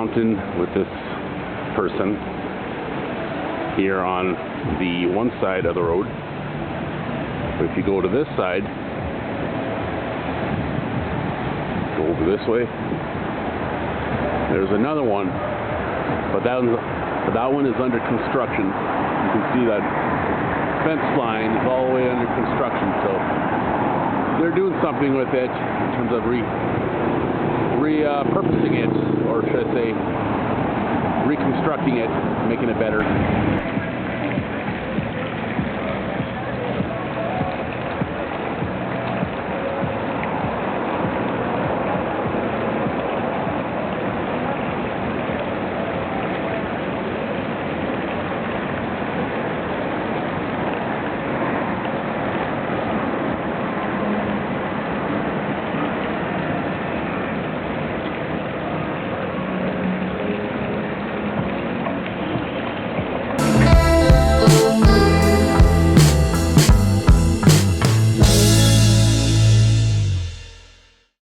mountain with this person here on the one side of the road. But if you go to this side, go over this way, there's another one, but that one is under construction. You can see that fence line is all the way under construction, so they're doing something with it in terms of repurposing it, or should I say reconstructing it, making it better.